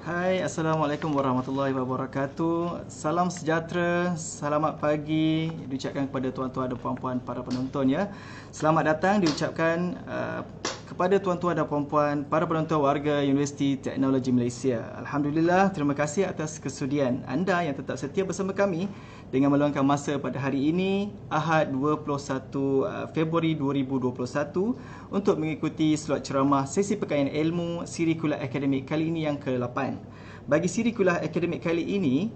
Hai, Assalamualaikum warahmatullahi wabarakatuh. Salam sejahtera, selamat pagi diucapkan kepada tuan-tuan dan puan-puan para penonton ya. Selamat datang diucapkan kepada tuan-tuan dan puan-puan para penonton warga Universiti Teknologi Malaysia. Alhamdulillah, terima kasih atas kesudian anda yang tetap setia bersama kami dengan meluangkan masa pada hari ini, Ahad 21 Februari 2021 untuk mengikuti slot ceramah sesi perkayaan ilmu siri kuliah akademik kali ini yang ke-8. Bagi siri kuliah akademik kali ini,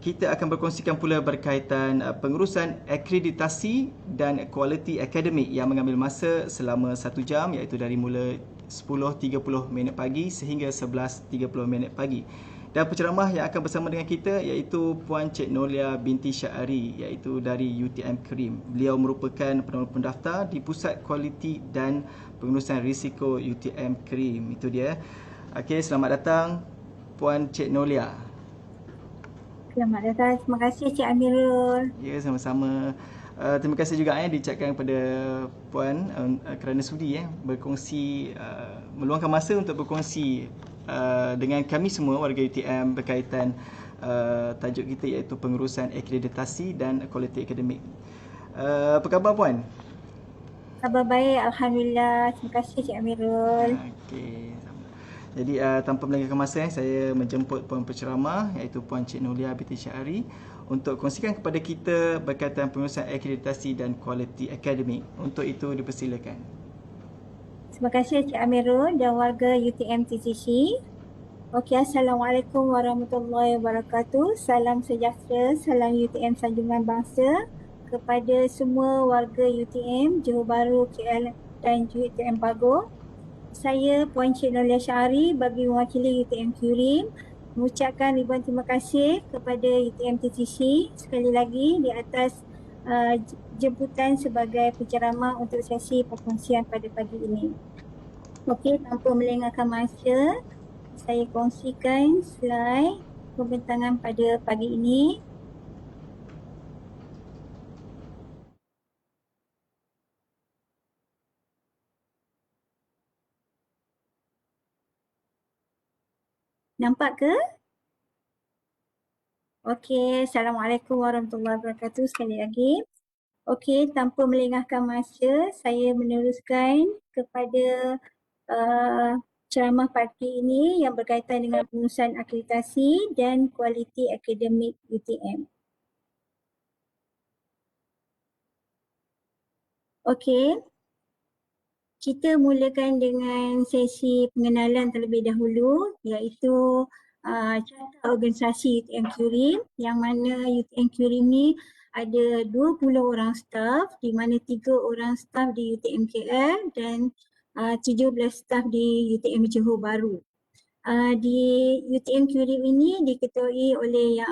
kita akan berkongsikan pula berkaitan pengurusan akreditasi dan kualiti akademik yang mengambil masa selama 1 jam, iaitu dari mula 10.30 minit pagi sehingga 11.30 minit pagi. Dan penceramah yang akan bersama dengan kita iaitu Puan Cik Nolia binti Syahari, iaitu dari UTM Kerim. Beliau merupakan penolong pendaftar di Pusat Kualiti dan Pengurusan Risiko UTM Kerim. Itu dia. Okey, selamat datang Puan Cik Nolia. Selamat datang. Terima kasih Cik Amirul. Ya, sama-sama. Terima kasih juga diucapkan kepada Puan kerana sudi berkongsi, meluangkan masa untuk berkongsi dengan kami semua warga UTM berkaitan tajuk kita iaitu pengurusan akreditasi dan kualiti akademik. Apa khabar Puan? Khabar baik, Alhamdulillah. Terima kasih Cik Amirul. Okey. Jadi tanpa melengahkan masa, saya menjemput Puan penceramah iaitu Puan Cik Nolia binti Syahari untuk kongsikan kepada kita berkaitan pengurusan akreditasi dan kualiti akademik. Untuk itu dipersilakan. Terima kasih Cik Amirul dan warga UTM TCC. Okey, Assalamualaikum warahmatullahi wabarakatuh. Salam sejahtera, salam UTM Sanjungan Bangsa kepada semua warga UTM Johor Bahru, KL dan UTM Pagoh. Saya Puan Cik Nolia Syahari bagi mewakili UTM Kurim mengucapkan ribuan terima kasih kepada UTM TTC sekali lagi di atas jemputan sebagai penceramah untuk sesi perkongsian pada pagi ini. Okey, tanpa melengahkan masa, saya kongsikan slide pembentangan pada pagi ini. Nampak ke? Okey, Assalamualaikum warahmatullahi wabarakatuh sekali lagi. Okey, tanpa melengahkan masa, saya meneruskan kepada ceramah pagi ini yang berkaitan dengan pengurusan akreditasi dan kualiti akademik UTM. Okey, kita mulakan dengan sesi pengenalan terlebih dahulu iaitu carta organisasi UTM Kurim, yang mana UTM Kurim ni ada 20 orang staf di mana 3 orang staf di UTM KL dan 17 staf di UTM Johor Bahru. Di UTM Kurim ini diketuai oleh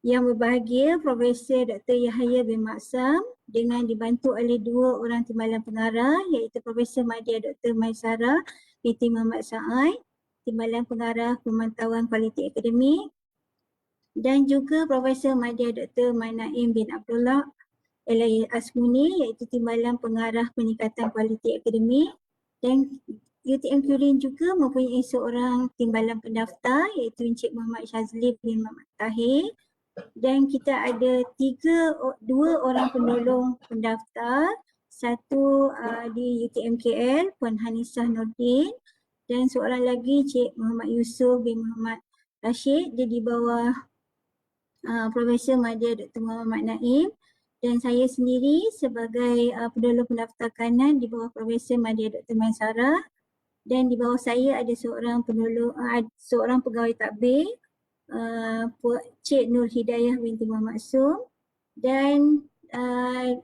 yang berbahagia Profesor Dr. Yahya bin Maksam dengan dibantu oleh 2 orang timbalan pengarah iaitu Profesor Madya Dr. Maisara binti Muhammad Sa'ai, timbalan pengarah pemantauan kualiti akademik, dan juga Profesor Madya Dr. Manaim bin Abdullah Elahi Asmuni iaitu timbalan pengarah peningkatan kualiti akademik. Dan UTM Kurim juga mempunyai seorang timbalan pendaftar iaitu Encik Muhammad Syazli bin Muhammad Tahir, dan kita ada 2 orang penolong pendaftar, satu di UTM KL Puan Hanisah Nordin dan seorang lagi Cik Muhammad Yusof bin Muhammad Rashid, dia di bawah Profesor Madya Dr. Muhammad Naim, dan saya sendiri sebagai penolong pendaftar kanan di bawah Profesor Madya Dr. Maisara, dan di bawah saya ada seorang pegawai takbir Cik Nur Hidayah binti Muhammad Sum, dan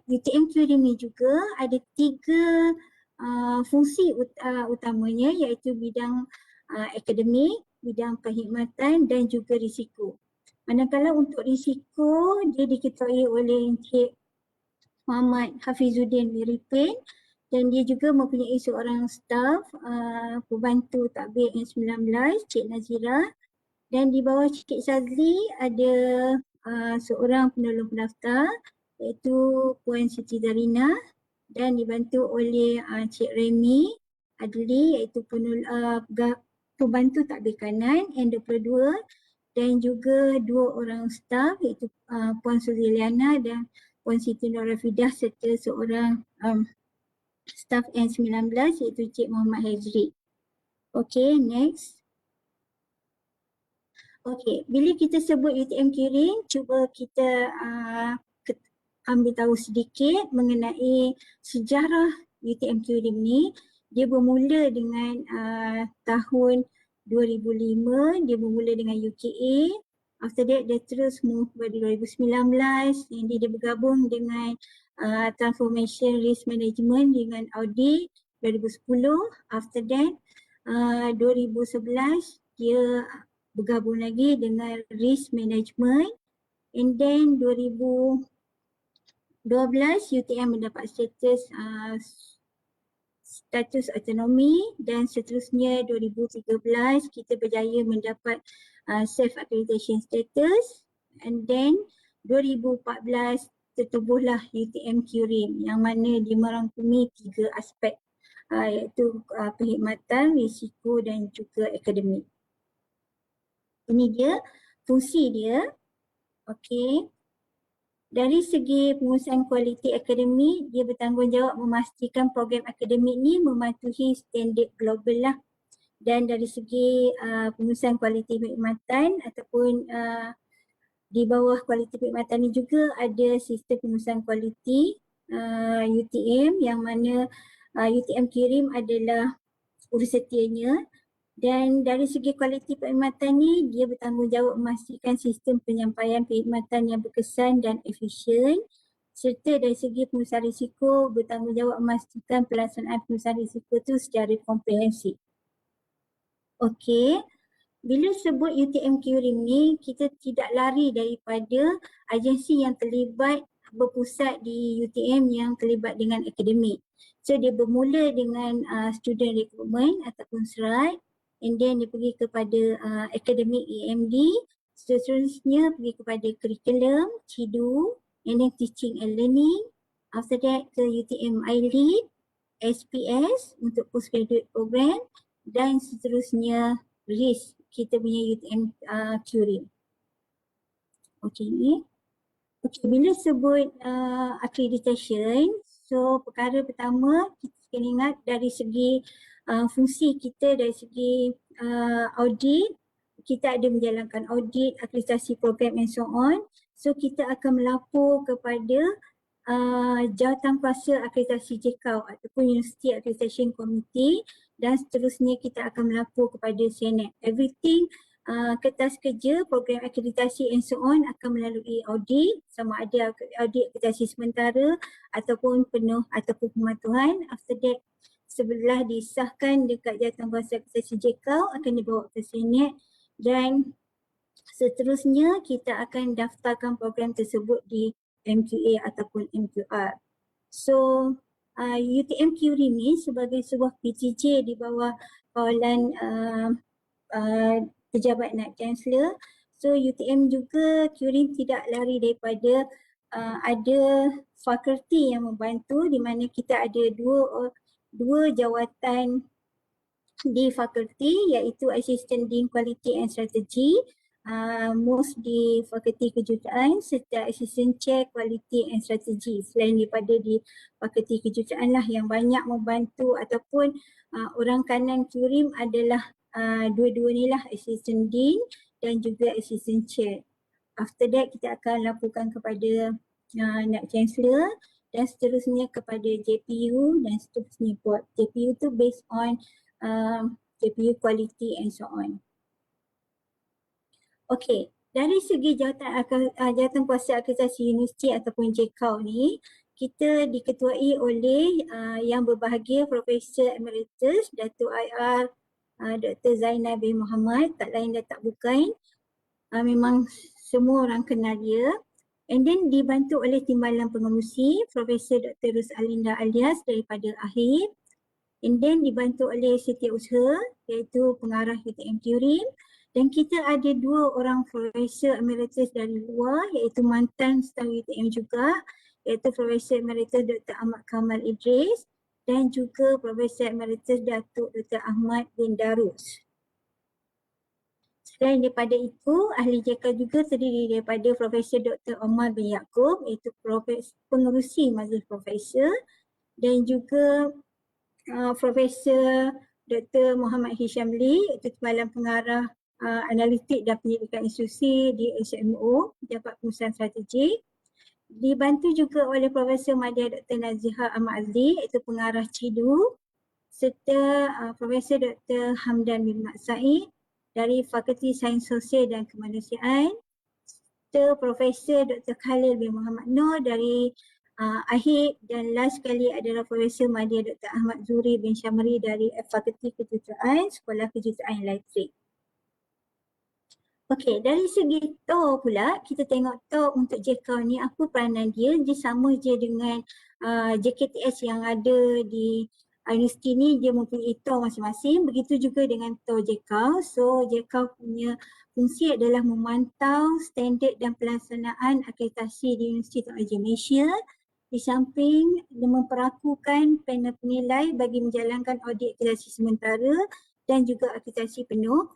UTM Kurim ni juga ada 3 fungsi utamanya iaitu bidang akademik, bidang perkhidmatan dan juga risiko. Manakala untuk risiko dia diketuai oleh Encik Muhammad Hafizuddin Wiripin, dan dia juga mempunyai seorang staf pembantu takbir N19 Cik Nazira, dan di bawah Cik Syazli ada seorang penolong pendaftar iaitu Puan Siti Zarina, dan dibantu oleh Cik Remy Adli iaitu pembantu takbir kanan and 22, dan juga 2 orang staf iaitu Puan Suziliana dan Puan Siti Norafidah serta seorang staf N19 iaitu Cik Muhammad Hazri. Okay, next. Okay, bila kita sebut UTM Kirin, cuba kita ambil tahu sedikit mengenai sejarah UTM Kirin ni. Dia bermula dengan tahun 2005, dia bermula dengan UKA. After that, dia terus move pada 2019, yang dia bergabung dengan Transformation Risk Management dengan audit 2010. After that, 2011, dia bergabung lagi dengan Risk Management. And then 2012, UTM mendapat status autonomi, dan seterusnya 2013 kita berjaya mendapat self accreditation status, and then 2014 tertubuhlah UTM Kirin yang mana dia merangkumi 3 aspek iaitu perkhidmatan, risiko dan juga akademik. Ini dia fungsi dia. Okey. Dari segi pengurusan kualiti akademik, dia bertanggungjawab memastikan program akademik ni mematuhi standard global lah. Dan dari segi pengurusan kualiti perkhidmatan ataupun di bawah kualiti perkhidmatan ni juga ada sistem pengurusan kualiti UTM, yang mana UTM Kirim adalah urus setianya. Dan dari segi kualiti perkhidmatan ni, dia bertanggungjawab memastikan sistem penyampaian perkhidmatan yang berkesan dan efisien, serta dari segi pengurusan risiko bertanggungjawab memastikan pelaksanaan pengurusan risiko itu secara komprehensif. Okey, bila sebut UTM Kirim ni, kita tidak lari daripada agensi yang terlibat berpusat di UTM yang terlibat dengan akademik. So dia bermula dengan student recruitment ataupun SRAT, and then dia pergi kepada academic EMD, seterusnya pergi kepada curriculum, CIDU, and then teaching and learning. After that ke UTM iLead, SPS untuk postgraduate program, dan seterusnya RIS, kita punya UTM Kirin. Okay. Okay, bila sebut accreditation, so perkara pertama kita kena ingat dari segi fungsi kita, dari segi audit, kita ada menjalankan audit, akreditasi program and so on. So kita akan melapor kepada Jawatankuasa Akreditasi JKAU ataupun University Accreditation Committee, dan seterusnya kita akan melapor kepada Senate. Everything kertas kerja, program akreditasi and so on akan melalui audit, sama ada audit akreditasi sementara ataupun penuh ataupun pematuhan. After that, sebelah disahkan dekat Jawatankuasa Akreditasi JKAU akan dibawa ke Senate, dan seterusnya kita akan daftarkan program tersebut di MQA ataupun MQR. So UTM Kirin ni sebagai sebuah PTJ di bawah kawalan Pejabat Naib Chancellor. So UTM juga Kirin tidak lari daripada ada fakulti yang membantu, di mana kita ada dua jawatan di fakulti, iaitu Assistant Dean Quality and Strategy, most di Fakulti Kejuruteraan, serta Assistant Chair Quality and Strategy. Selain daripada di Fakulti Kejuruteraan lah yang banyak membantu, ataupun orang kanan Kirin adalah dua-dua ni lah, Assistant Dean dan juga Assistant Chair. After that kita akan laporkan kepada Naib Chancellor, dan seterusnya kepada JPU dan seterusnya board. JPU tu based on JPU quality and so on. Okay, dari segi Jawatankuasa Akreditasi Universiti ataupun JKAU ni, kita diketuai oleh yang berbahagia Profesor Emeritus Datuk IR Dr. Zainal bin Muhammad, tak lain dan tak bukan. Memang semua orang kenal dia. And then dibantu oleh Timbalan Pengerusi Profesor Dr. Rusalinda Alias daripada AHIR. And then dibantu oleh Setiausaha iaitu pengarah UTM Kirin. Dan kita ada 2 orang Profesor Emeritus dari luar, iaitu mantan staf UTM juga, iaitu Profesor Emeritus Dr. Ahmad Kamal Idris dan juga Profesor Emeritus Datuk Dr. Ahmad bin Darus. Selain daripada itu, ahli JK juga terdiri daripada Profesor Dr. Omar bin Yaakob, iaitu pengerusi Majlis Profesor, dan juga Profesor Dr. Muhammad Hisham Lee, iaitu Timbalan Pengarah Analitik dan Pendidikan Institusi di SMO, Jabat Pengurusan Strategik. Dibantu juga oleh Profesor Madya Dr. Nazihah Ahmad Azli, iaitu Pengarah CIDU, serta Profesor Dr. Hamdan bin Mat Said dari Fakulti Sains Sosial dan Kemanusiaan, serta Profesor Dr. Khalil bin Muhammad Noor dari AHID, dan last sekali adalah Profesor Madya Dr. Ahmad Zuri bin Syamri dari Fakulti Kejuruteraan, Sekolah Kejuruteraan Elektrik. Okey, dari segi TOR pula, kita tengok TOR untuk JK ni apa peranan dia. Dia sama je dengan JKTS yang ada di universiti ni, dia mempunyai TOR masing-masing. Begitu juga dengan TOR JK. So JK punya fungsi adalah memantau standard dan pelaksanaan akreditasi di Universiti Teknologi Malaysia. Di samping dia memperakukan panel penilai bagi menjalankan audit akreditasi sementara dan juga akreditasi penuh.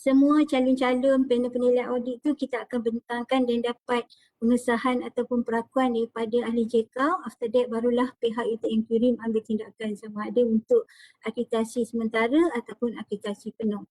Semua calon-calon panel penilai audit tu kita akan bentangkan dan dapat pengesahan ataupun perakuan daripada ahli JK. After that barulah pihak UTM Kurim ambil tindakan sama ada untuk akreditasi sementara ataupun akreditasi penuh.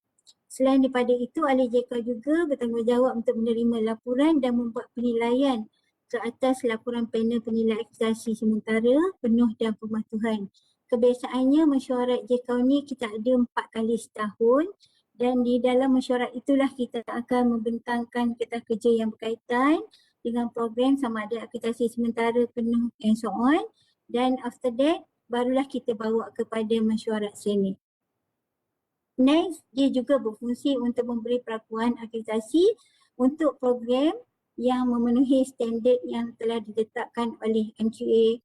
Selain daripada itu, ahli JK juga bertanggungjawab untuk menerima laporan dan membuat penilaian ke atas laporan panel penilai akreditasi sementara, penuh dan pematuhan. Kebiasaannya mesyuarat JK ni kita ada 4 kali setahun. Dan di dalam mesyuarat itulah kita akan membentangkan kertas kerja yang berkaitan dengan program sama ada akreditasi sementara, penuh and so on. Dan after that, barulah kita bawa kepada mesyuarat Senate. Next, dia juga berfungsi untuk memberi perakuan akreditasi untuk program yang memenuhi standard yang telah ditetapkan oleh MQA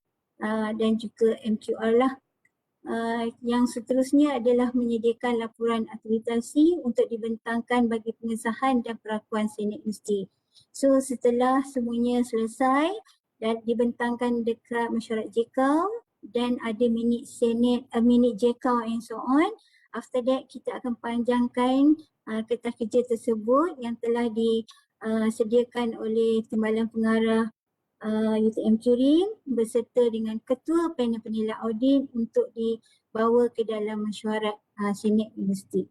dan juga MQR lah. Yang seterusnya adalah menyediakan laporan akreditasi untuk dibentangkan bagi pengesahan dan perakuan Senate Universiti. So setelah semuanya selesai dan dibentangkan dekat mesyuarat JK dan ada minit Senate, minit JK and so on, after that kita akan panjangkan kertas kerja tersebut yang telah disediakan oleh Timbalan Pengarah UTM Kurim berserta dengan Ketua Panel Penilai Audit untuk dibawa ke dalam mesyuarat Senate Universiti.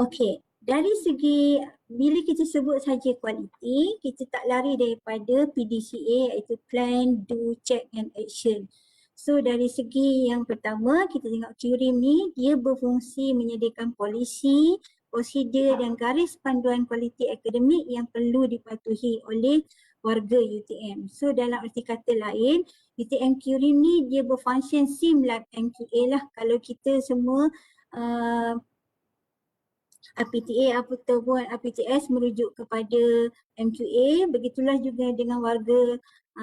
Okey, dari segi bila kita sebut saja kualiti, kita tak lari daripada PDCA iaitu Plan, Do, Check and Action. So dari segi yang pertama, kita tengok Kurim ni, dia berfungsi menyediakan polisi, prosedur dan garis panduan kualiti akademik yang perlu dipatuhi oleh warga UTM. So dalam arti kata lain, UTM Kurim ni dia berfungsi sim like MQA lah. Kalau kita semua APTA ataupun APTS merujuk kepada MQA, begitulah juga dengan warga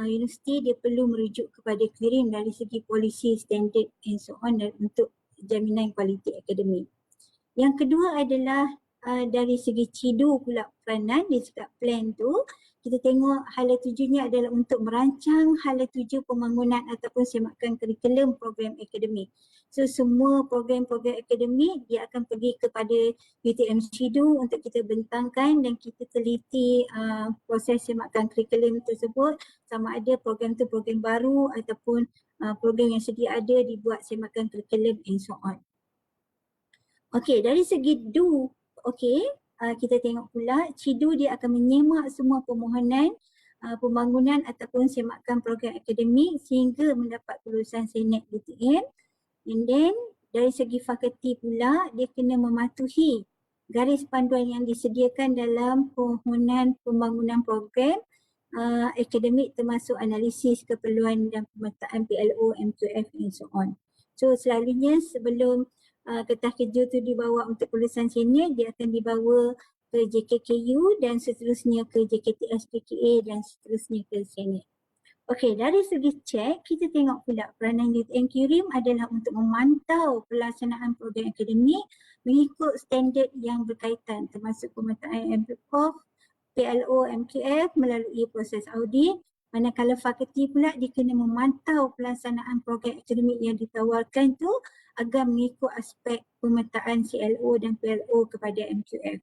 universiti, dia perlu merujuk kepada Kurim dari segi polisi, standard and so on untuk jaminan kualiti akademik. Yang kedua adalah dari segi CIDU pula peranan di dekat plan tu. Kita tengok hala tujunya adalah untuk merancang hala tuju pembangunan ataupun semakan kurikulum program akademik. So semua program-program akademik dia akan pergi kepada UTM CIDU untuk kita bentangkan dan kita teliti proses semakan kurikulum tersebut sama ada program tu program baru ataupun program yang sedia ada dibuat semakan kurikulum and so on. Okey, dari segi do, kita tengok pula CIDU dia akan menyemak semua permohonan pembangunan ataupun semakan program akademik sehingga mendapat kelulusan Senate UTM. And then dari segi fakulti pula dia kena mematuhi garis panduan yang disediakan dalam permohonan pembangunan program akademik termasuk analisis keperluan dan pemetaan PLO, MQF and so on. So selalunya sebelum kertas kerja tu dibawa untuk kelulusan Senate, dia akan dibawa ke JKKU dan seterusnya ke JKTS PKA dan seterusnya ke Senate. Okey, dari segi cek, kita tengok pula peranan UTM Kurim adalah untuk memantau pelaksanaan program akademik mengikut standard yang berkaitan termasuk pemetaan MPOF, PLO, MQF melalui proses audit. Manakala fakulti pula dia kena memantau pelaksanaan program akademik yang ditawarkan tu agar mengikut aspek pemetaan CLO dan PLO kepada MQF.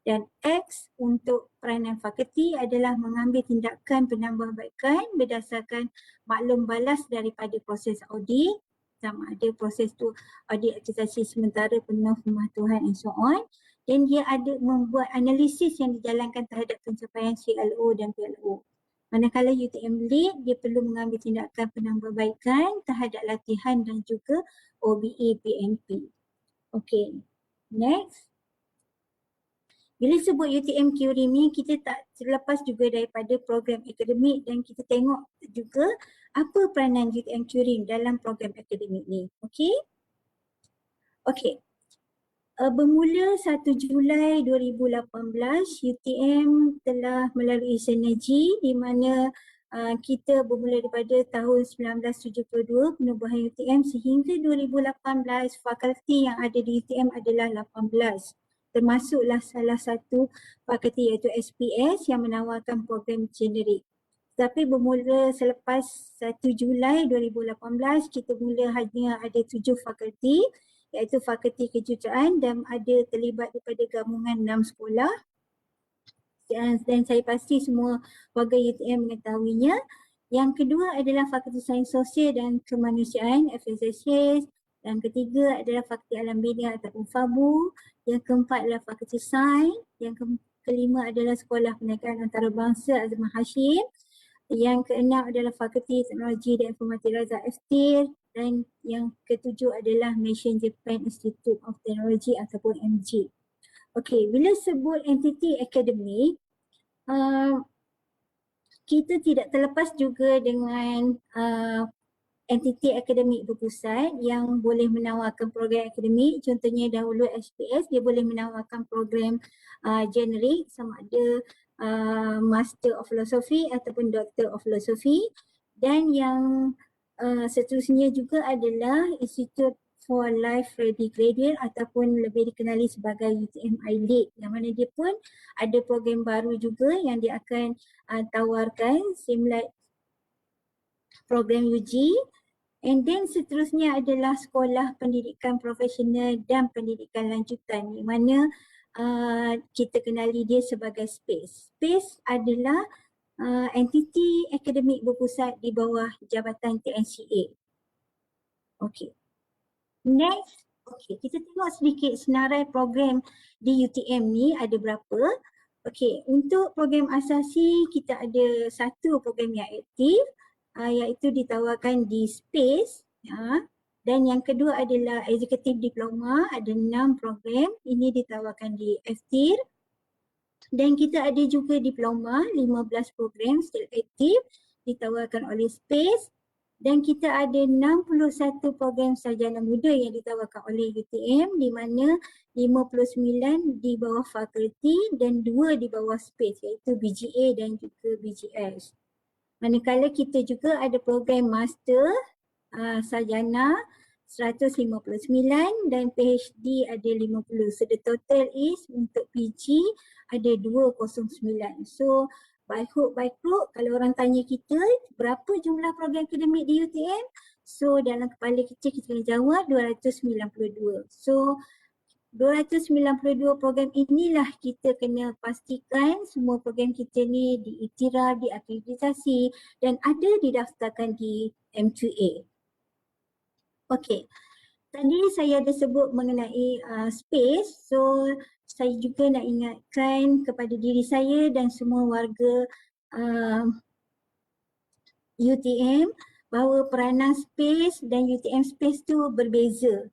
Dan X untuk peranan fakulti adalah mengambil tindakan penambahbaikan berdasarkan maklum balas daripada proses audit, sama ada proses tu audit akreditasi sementara, penuh, pematuhan and so on. Dan dia ada membuat analisis yang dijalankan terhadap pencapaian CLO dan PLO. Manakala UTM Lead, dia perlu mengambil tindakan penambahbaikan terhadap latihan dan juga OBE PNP. Okay, next. Bila sebut UTM QRIM ni, kita tak terlepas juga daripada program akademik dan kita tengok juga apa peranan UTM QRIM dalam program akademik ni. Okay? Okay. Bermula 1 Julai 2018, UTM telah melalui sinergi di mana kita bermula daripada tahun 1972 penubuhan UTM sehingga 2018 fakulti yang ada di UTM adalah 18. Termasuklah salah satu fakulti iaitu SPS yang menawarkan program generik. Tapi bermula selepas 1 Julai 2018, kita mula hanya ada 7 fakulti iaitu Fakulti Kejuruteraan dan ada terlibat daripada gabungan 6 sekolah. Dan saya pasti semua warga UTM mengetahuinya. Yang kedua adalah Fakulti Sains Sosial dan Kemanusiaan FSSS. Yang ketiga adalah Fakulti Alam Bina ataupun FABU. Yang keempat adalah Fakulti Sains. Yang kelima adalah Sekolah Perniagaan Antarabangsa Azman Hashim. Yang keenam adalah Fakulti Teknologi dan Informatik Razak FTIR. Dan yang ketujuh adalah Malaysian Japan Institute of Technology ataupun MG. Okey, bila sebut entiti akademik, kita tidak terlepas juga dengan entiti akademik berpusat yang boleh menawarkan program akademik. Contohnya dahulu SPS, dia boleh menawarkan program generik sama ada Master of Philosophy ataupun Doctor of Philosophy. Dan yang seterusnya juga adalah Institute for Life Ready Graduate ataupun lebih dikenali sebagai UTM iLead, yang mana dia pun ada program baru juga yang dia akan tawarkan same like program UG. And then seterusnya adalah Sekolah Pendidikan Profesional dan Pendidikan Lanjutan, di mana kita kenali dia sebagai SPACE. SPACE adalah entiti akademik berpusat di bawah Jabatan TNCA. Okey. Next, okey, kita tengok sedikit senarai program di UTM ni ada berapa. Okey, untuk program asasi kita ada satu program yang aktif iaitu ditawarkan di SPACE. Dan yang kedua adalah Executive Diploma, ada 6 program. Ini ditawarkan di FTIR. Dan kita ada juga diploma, 15 program still aktif ditawarkan oleh SPACE. Dan kita ada 61 program sarjana muda yang ditawarkan oleh UTM, di mana 59 di bawah fakulti dan 2 di bawah SPACE iaitu BGA dan juga BGS. Manakala kita juga ada program master sarjana 159 dan PhD ada 50. So the total is untuk PG ada 209. So by hook by crook, kalau orang tanya kita berapa jumlah program akademik di UTM, so dalam kepala kita kena jawab 292. So 292 program inilah kita kena pastikan semua program kita ni diiktiraf, diakreditasi dan ada didaftarkan di MQA. Okey, tadi saya ada sebut mengenai SPACE, so saya juga nak ingatkan kepada diri saya dan semua warga UTM bahawa peranan SPACE dan UTM SPACE tu berbeza.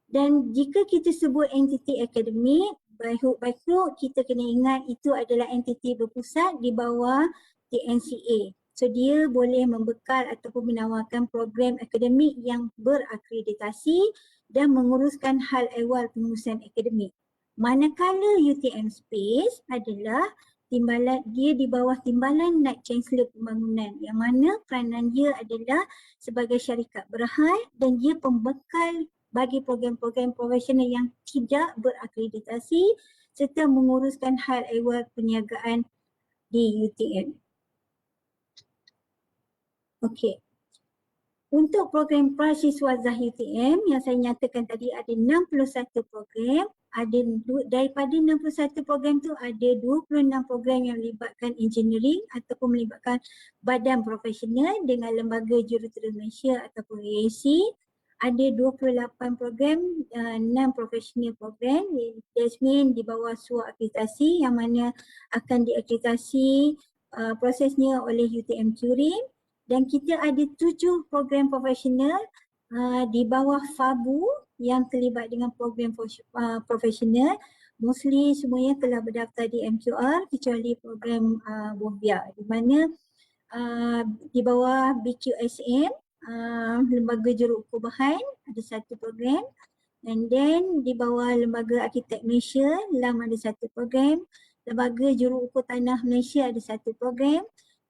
Dan jika kita sebut entiti akademik, by hook by crook, kita kena ingat itu adalah entiti berpusat di bawah TNCA. So dia boleh membekal ataupun menawarkan program akademik yang berakreditasi dan menguruskan hal ehwal pengurusan akademik. Manakala UTM SPACE adalah timbalan, dia di bawah timbalan Naib Chancellor Pembangunan, yang mana peranan dia adalah sebagai syarikat berhad dan dia pembekal bagi program-program profesional yang tidak berakreditasi serta menguruskan hal ehwal perniagaan di UTM. Okey. Untuk program Prasiswazah UTM yang saya nyatakan tadi ada 61 program, daripada 61 program tu ada 26 program yang melibatkan engineering ataupun melibatkan badan profesional dengan lembaga jurutera Malaysia ataupun AAC. Ada 28 program non-professional program, jasmin di bawah SUA akreditasi yang mana akan diakreditasi prosesnya oleh UTM Curim. Dan kita ada 7 program profesional di bawah FABU yang terlibat dengan program profesional. Mostly semuanya telah berdaftar di MQR kecuali program Bovia di mana di bawah BQSM, Lembaga Juruukur Bahan ada satu program, and then di bawah Lembaga Arkitek Malaysia, LAM ada satu program, Lembaga Juruukur Tanah Malaysia ada satu program,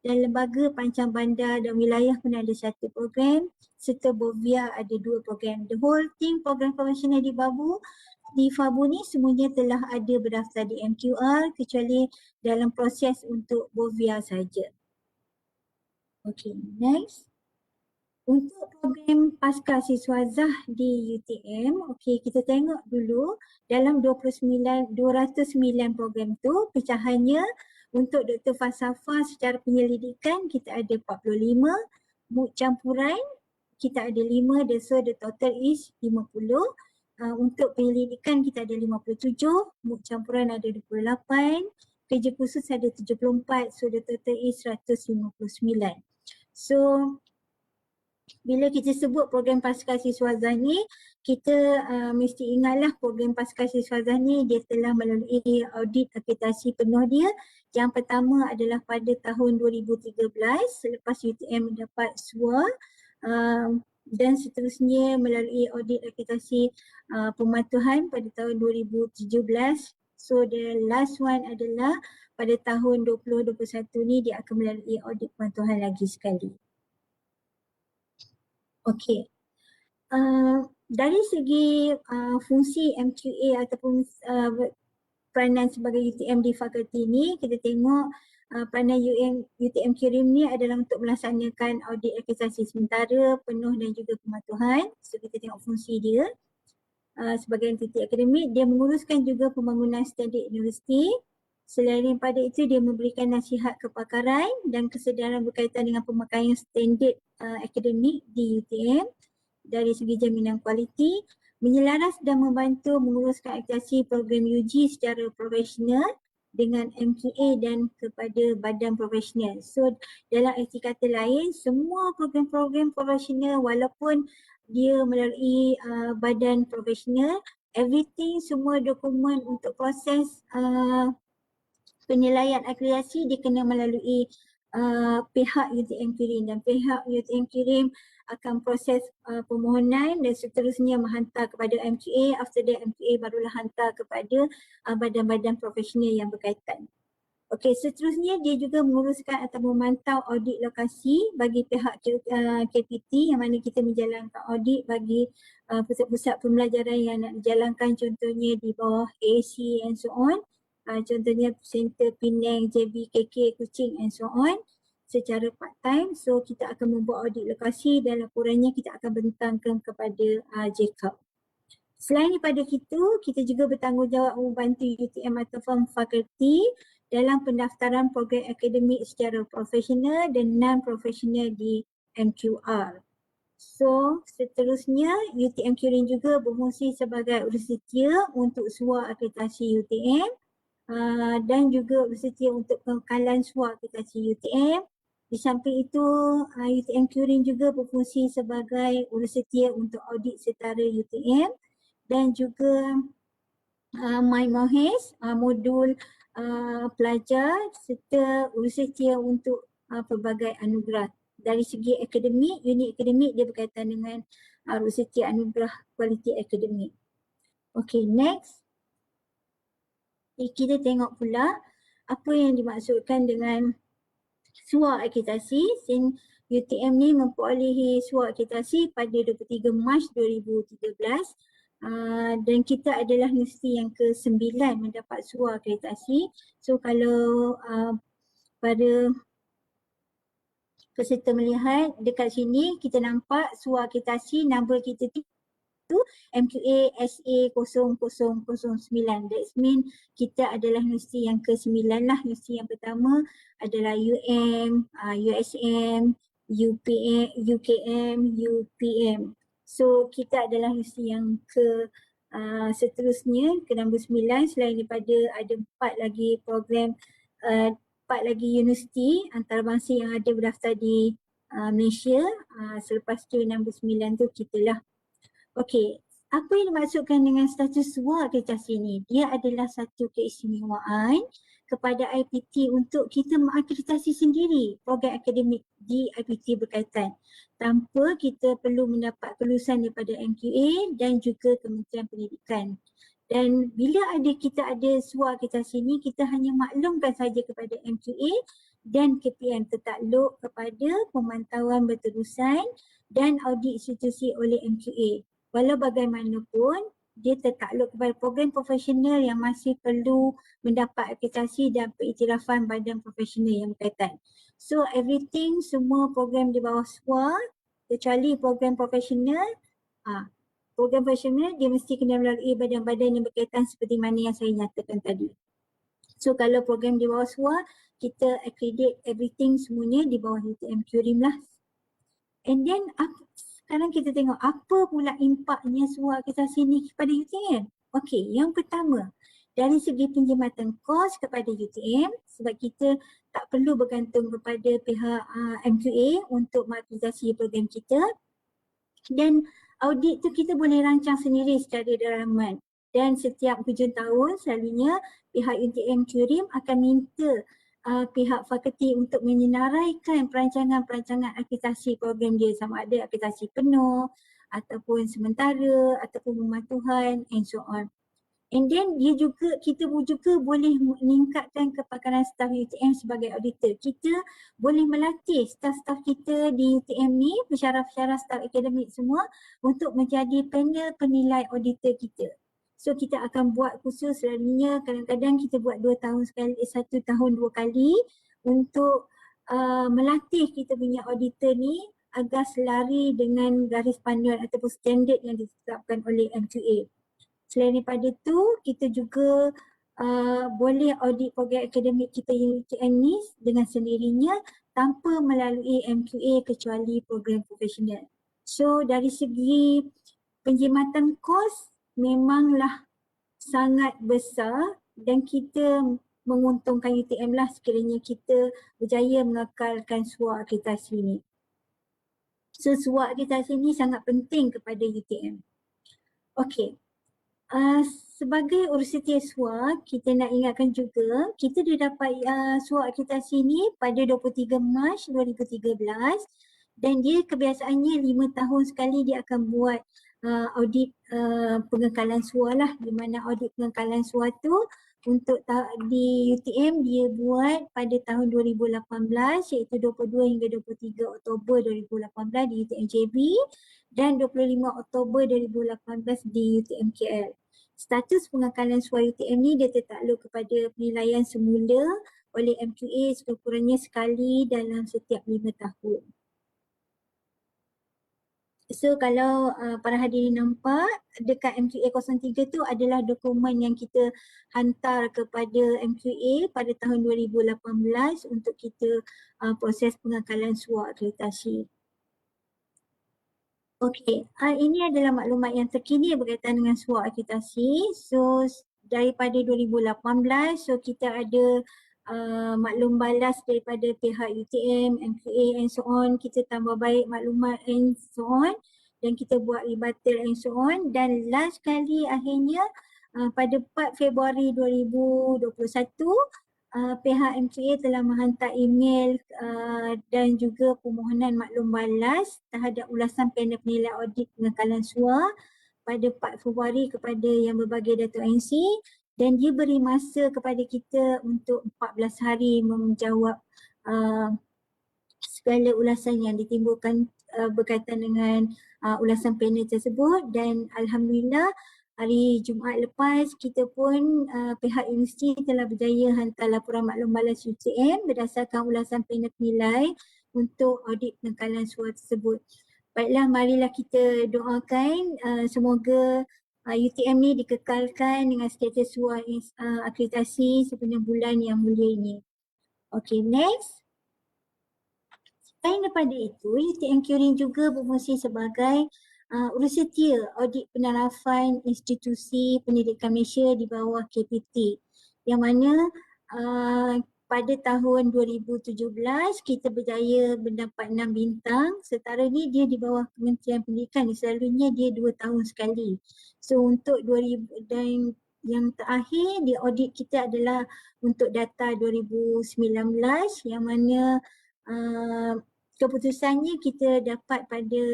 dan Lembaga Pancang Bandar dan Wilayah pun ada satu program, serta Bovia ada 2 program. The whole thing program profesional di FABU ni semuanya telah ada berdaftar di MQR kecuali dalam proses untuk Bovia saja. Okay, next. Untuk program Pasca Siswazah di UTM, okay, kita tengok dulu dalam 209 program tu pecahannya untuk Dr. Falsafah secara penyelidikan kita ada 45, MUT campuran kita ada 5, so the total is 50. Untuk penyelidikan kita ada 57, MUT campuran ada 28, kerja khusus ada 74, so the total is 159. So bila kita sebut program Pasca Siswazah ni, kita mesti ingatlah program Pasca Siswazah ni dia telah melalui audit akreditasi penuh dia. Yang pertama adalah pada tahun 2013 selepas UTM mendapat SUA, dan seterusnya melalui audit akreditasi pematuhan pada tahun 2017. So the last one adalah pada tahun 2021 ni dia akan melalui audit pematuhan lagi sekali. Okey. Dari segi fungsi MQA ataupun peranan sebagai UTM di fakulti ni, kita tengok peranan UTM Curim ni adalah untuk melaksanakan audit akreditasi sementara, penuh dan juga pematuhan. So kita tengok fungsi dia sebagai entiti akademik. Dia menguruskan juga pembangunan standard universiti. Selain daripada itu, dia memberikan nasihat kepakaran dan kesedaran berkaitan dengan pemakaian standard akademik di UTM dari segi jaminan kualiti, menyelaras dan membantu menguruskan akreditasi program UG secara profesional dengan MQA dan kepada badan profesional. So dalam erti kata lain, semua program-program profesional walaupun dia melalui badan profesional, everything, semua dokumen untuk proses penilaian akreditasi dia kena melalui pihak UTM Curim, dan pihak UTM Curim akan proses permohonan dan seterusnya menghantar kepada MQA. After that MQA barulah hantar kepada badan-badan profesional yang berkaitan. Okey, seterusnya dia juga menguruskan atau memantau audit lokasi bagi pihak KPT yang mana kita menjalankan audit bagi pusat-pusat pembelajaran yang nak dijalankan, contohnya di bawah AAC and so on. Contohnya Center Penang, JB, KK, Kuching and so on secara part time. So kita akan membuat audit lokasi dan laporannya kita akan bentangkan kepada JCAP. Selain daripada itu, kita juga bertanggungjawab membantu UTM ataupun fakulti dalam pendaftaran program akademik secara profesional dan non-profesional di MQR. So seterusnya UTM Curim juga berfungsi sebagai urussetia untuk SUA akreditasi UTM. Dan juga bersedia untuk pengekalan SUA akreditasi UTM. Di samping itu, UTM Curim juga berfungsi sebagai urussetia untuk audit setara UTM dan juga MyMohes, modul pelajar serta urussetia untuk pelbagai anugerah. Dari segi akademik, unit akademik dia berkaitan dengan urussetia anugerah kualiti akademik. Okay, next. Kita tengok pula apa yang dimaksudkan dengan SUA akreditasi. UTM ni memperolehi SUA akreditasi pada 23 Mac 2013 dan kita adalah universiti yang ke-9 mendapat SUA akreditasi. So kalau pada peserta melihat dekat sini kita nampak SUA akreditasi number kita tu MQA SA0009. That means kita adalah universiti yang ke-9 lah. Universiti yang pertama adalah UM, USM, UKM, UPM. So kita adalah universiti yang seterusnya ke nombor 9. Selain daripada ada 4 lagi program, 4 lagi universiti antarabangsa yang ada berdaftar di Malaysia. Selepas tu nombor 9 tu kita lah. Okey, apa yang dimaksudkan dengan status SUA akreditasi ini? Dia adalah satu keistimewaan kepada IPT untuk kita mengakreditasi sendiri program akademik di IPT berkaitan tanpa kita perlu mendapat kelulusan daripada MQA dan juga Kementerian Pendidikan. Dan bila kita ada SUA akreditasi ini, kita hanya maklumkan saja kepada MQA dan KPM tertakluk kepada pemantauan berterusan dan audit institusi oleh MQA. Walau bagaimanapun, dia tertakluk kepada program profesional yang masih perlu mendapat akreditasi dan pengiktirafan badan profesional yang berkaitan. So everything, semua program di bawah SUA kecuali program profesional, program profesional dia mesti kena melalui badan-badan yang berkaitan seperti mana yang saya nyatakan tadi. So kalau program di bawah SUA, kita accredit everything semuanya di bawah UTM Curim lah. And then sekarang kita tengok apa pula impaknya SUA akreditasi ni kepada UTM. Okey, yang pertama, dari segi penjimatan kos kepada UTM, sebab kita tak perlu bergantung kepada pihak MQA untuk mengakreditasi program kita. Dan audit tu kita boleh rancang sendiri secara dalaman. Dan setiap hujung tahun selalunya pihak UTM Curim akan minta pihak fakulti untuk menyenaraikan perancangan-perancangan akreditasi program dia, sama ada akreditasi penuh ataupun sementara ataupun mematuhan and so on. And then kita juga boleh meningkatkan kepakaran staf UTM sebagai auditor. Kita boleh melatih staf-staf kita di UTM ni, pensyarah-pensyarah staf akademik semua untuk menjadi panel penilai auditor kita. So kita akan buat khusus, selalunya kadang-kadang kita buat 2 tahun sekali, 1 tahun 2 kali untuk melatih kita punya auditor ni agar selari dengan garis panduan ataupun standard yang ditetapkan oleh MQA. Selain daripada tu, kita juga boleh audit program akademik kita UTM ni dengan sendirinya tanpa melalui MQA kecuali program profesional. So dari segi penjimatan kos memanglah sangat besar dan kita menguntungkan UTM lah sekiranya kita berjaya mengekalkan SUA akreditasi ni. So SUA akreditasi ni sangat penting kepada UTM. Okey. Sebagai universiti SUA, kita nak ingatkan juga kita dah dapat SUA akreditasi ni pada 23 Mac 2013 dan dia kebiasaannya 5 tahun sekali dia akan buat audit pengekalan SUA lah, di mana audit pengekalan SUA tu untuk di UTM dia buat pada tahun 2018 iaitu 22 hingga 23 Oktober 2018 di UTM JB dan 25 Oktober 2018 di UTM KL. Status pengekalan SUA UTM ni dia tertakluk kepada penilaian semula oleh MQA sekurang-kurangnya sekali dalam setiap 5 tahun. So kalau para hadirin nampak dekat MQA 03 tu adalah dokumen yang kita hantar kepada MQA pada tahun 2018 untuk kita proses pengekalan SUA akreditasi. Okey, ini adalah maklumat yang terkini berkaitan dengan SUA akreditasi. So daripada 2018, so kita ada maklum balas daripada pihak UTM, MQA and so on. Kita tambah baik maklumat and so on dan kita buat rebuttal and so on. Dan last kali akhirnya pada 4 Februari 2021 pihak MQA telah menghantar email dan juga permohonan maklum balas terhadap ulasan panel penilai audit pengekalan SUA pada 4 Februari kepada yang berbagai Dato' NC. Dan dia beri masa kepada kita untuk 14 hari menjawab segala ulasan yang ditimbulkan berkaitan dengan ulasan panel tersebut. Dan Alhamdulillah hari Jumaat lepas kita pun pihak universiti telah berjaya hantar laporan maklum balas UTM berdasarkan ulasan panel penilai untuk audit penekalan suara tersebut. Baiklah, marilah kita doakan semoga UTM ni dikekalkan dengan status suara akreditasi sepenuh bulan yang mulia ini. Okay, next. Selain daripada itu, UTM Curing juga berfungsi sebagai urusetia audit penarafan institusi pendidikan Malaysia di bawah KPT, yang mana pada tahun 2017 kita berjaya mendapat 6 bintang. Setara ni dia di bawah Kementerian Pendidikan, selalunya dia 2 tahun sekali. So untuk 2000 dan yang terakhir di audit kita adalah untuk data 2019 yang mana keputusannya kita dapat pada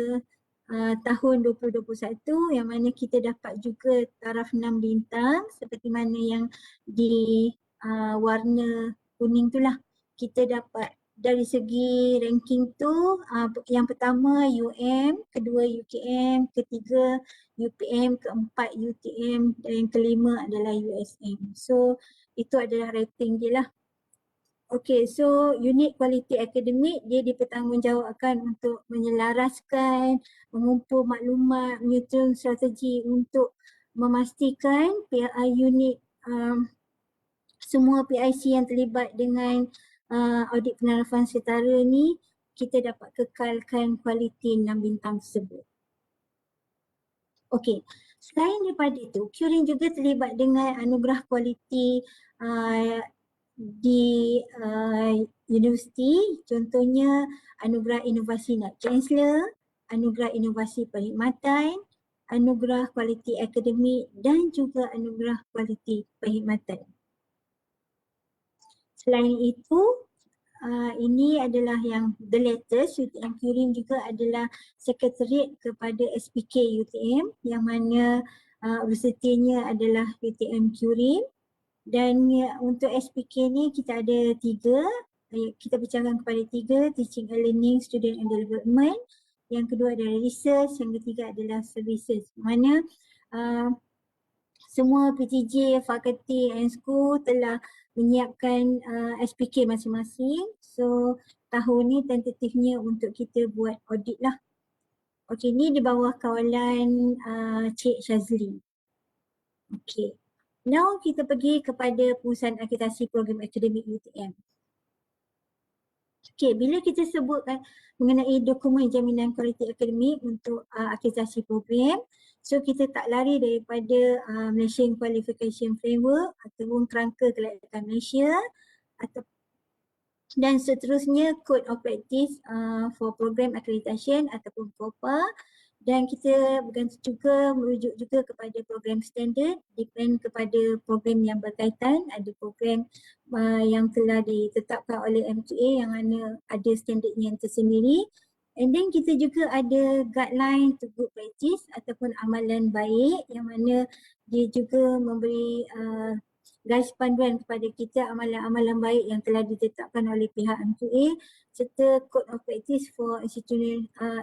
tahun 2021 yang mana kita dapat juga taraf 6 bintang seperti mana yang di warna kuning tu lah. Kita dapat dari segi ranking tu yang pertama UM, kedua UKM, ketiga UPM, keempat UTM dan yang kelima adalah USM. So itu adalah rating dia lah. Okay, so unit kualiti akademik dia dipertanggungjawabkan untuk menyelaraskan, mengumpul maklumat, menyusun strategi untuk memastikan unit semua PIC yang terlibat dengan audit penarafan setara ni kita dapat kekalkan kualiti 6 bintang tersebut. Okey, selain daripada itu, Curing juga terlibat dengan anugerah kualiti di universiti, contohnya anugerah inovasi Knight Chancellor, anugerah inovasi perkhidmatan, anugerah kualiti akademik dan juga anugerah kualiti perkhidmatan. Selain itu, ini adalah yang the latest. UTM Curing juga adalah sekretariat kepada SPK UTM yang mana urusannya adalah UTM Curing. Dan untuk SPK ni kita ada 3, kita bincangkan kepada 3, teaching and learning, student and development. Yang kedua adalah research, yang ketiga adalah services. Mana semua PTJ, fakulti and school telah menyiapkan SPK masing-masing. So tahun ni tentatifnya untuk kita buat audit lah. Okey, ni di bawah kawalan Cik Shazli. Okey, now kita pergi kepada perusahaan akreditasi program akademik UTM. Okey, bila kita sebutkan mengenai dokumen jaminan kualiti akademik untuk akreditasi program, so kita tak lari daripada Malaysian Qualification Framework ataupun kerangka kelayakan Malaysia atau dan seterusnya Code of Practice for Program Accreditation ataupun COPA, dan kita bergantung juga merujuk juga kepada program standard, depend kepada program yang berkaitan. Ada program yang telah ditetapkan oleh MQA yang mana ada standardnya yang tersendiri. And then kita juga ada guideline to good practice ataupun amalan baik yang mana dia juga memberi garis panduan kepada kita amalan-amalan baik yang telah ditetapkan oleh pihak MQA serta Code of Practice for